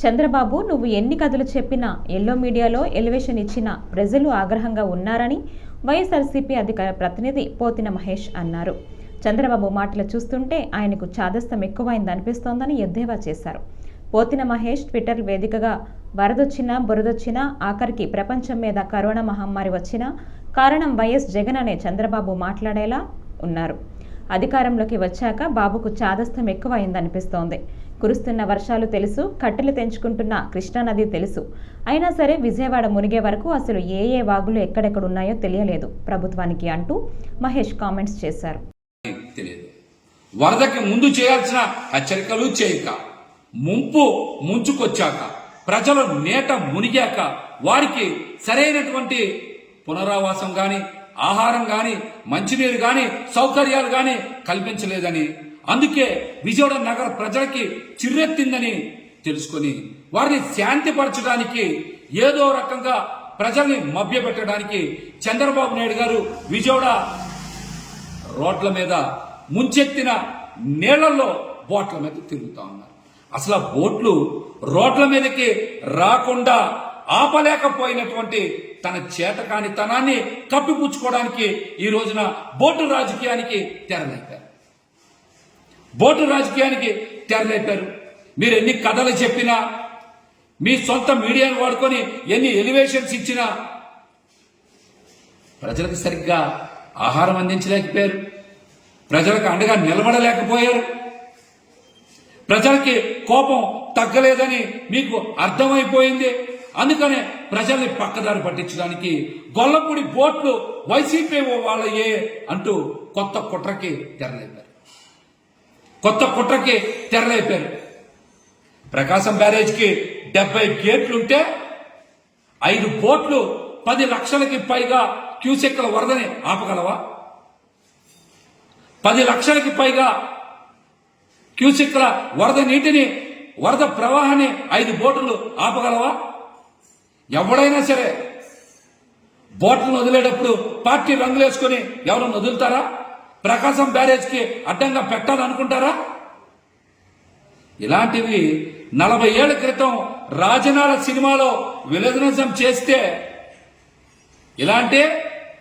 చంద్రబాబు నువ్వు ఎన్ని కథలు చెప్పినా ఎల్లో మీడియాలో ఎలివేషన్ ఇచ్చినా ప్రజలు ఆగ్రహంగా ఉన్నారని వైఎస్ఆర్సీపీ అధికార ప్రతినిధి పోతిన మహేష్ అన్నారు. చంద్రబాబు మాటలు చూస్తుంటే ఆయనకు చాదస్తం ఎక్కువైందనిపిస్తోందని ఎద్దేవా చేశారు. పోతిన మహేష్ ట్విట్టర్ వేదికగా వరదొచ్చినా బురదొచ్చినా ఆఖరికి ప్రపంచం మీద కరోనా మహమ్మారి వచ్చినా కారణం వైఎస్ జగన్ అనే చంద్రబాబు మాట్లాడేలా ఉన్నారు. అధికారంలోకి వచ్చాక బాబుకు చాదస్తం ఎక్కువైందనిపిస్తోంది. కురుస్తున్న వర్షాలు తెలుసు, కట్టెలు తెంచుకుంటున్న కృష్ణానది తెలుసు. అయినా సరే విజయవాడ మునిగే వరకు అసలు ఏ వాగులు ఎక్కడెక్కడున్నాయో తెలియలేదు ప్రభుత్వానికి అంటూ మహేష్ కామెంట్స్ చేశారు. వరదకి ముందు చేయాల్సిన హెచ్చరికలు చేయక, ముంపు ముంచుకొచ్చాక, ప్రజలు నేట మునిగాక వారికి సరైనటువంటి పునరావాసం గాని, ఆహారం గాని, మంచినీరు గాని, సౌకర్యాలు గాని కల్పించలేదని, అందుకే విజయవాడ నగర ప్రజలకి చిర్రెత్తిందని తెలుసుకొని వారిని శాంతిపరచడానికి ఏదో రకంగా ప్రజల్ని మభ్యపెట్టడానికి చంద్రబాబు నాయుడు గారు విజయవాడ రోడ్ల మీద ముంచెత్తిన నీళ్లలో బోట్ల మీద తిరుగుతా ఉన్నారు. అసలు ఆ బోట్లు రోడ్ల మీదకి రాకుండా ఆపలేకపోయినటువంటి తన చేతకానితనాన్ని కప్పిపుచ్చుకోవడానికి ఈ రోజున బోటు రాజకీయానికి తెరలేపారు. మీరు ఎన్ని కథలు చెప్పినా, మీ సొంత మీడియాను వాడుకొని ఎన్ని ఎలివేషన్స్ ఇచ్చినా ప్రజలకు సరిగ్గా ఆహారం అందించలేకపోయారు, ప్రజలకు అండగా నిలబడలేకపోయారు. ప్రజలకి కోపం తగ్గలేదని మీకు అర్థమైపోయింది. అందుకనే ప్రజల్ని పక్కదారి పట్టించడానికి గొల్లపూడి బోట్లు వైసీపీ వాళ్ళయే అంటూ కొత్త కుట్రకి తెరలేపారు. ప్రకాశం బ్యారేజ్కి 70 గేట్లుంటే 5 బోట్లు 10 లక్షలకి పైగా క్యూసెక్ల వరదని ఆపగలవా? 10 లక్షలకి పైగా క్యూసెక్ల వరద నీటిని, వరద ప్రవాహాన్ని 5 బోట్లు ఆపగలవా? ఎవడైనా సరే బోట్లను వదిలేటప్పుడు పార్టీ రంగులు వేసుకుని ఎవరన్నా వదులుతారా? ప్రకాశం బ్యారేజ్కి అడ్డంగా పెట్టాలనుకుంటారా? ఇలాంటివి 40 ఏళ్ల క్రితం రాజనాల సినిమాలో విలజనిజం చేస్తే ఇలాంటి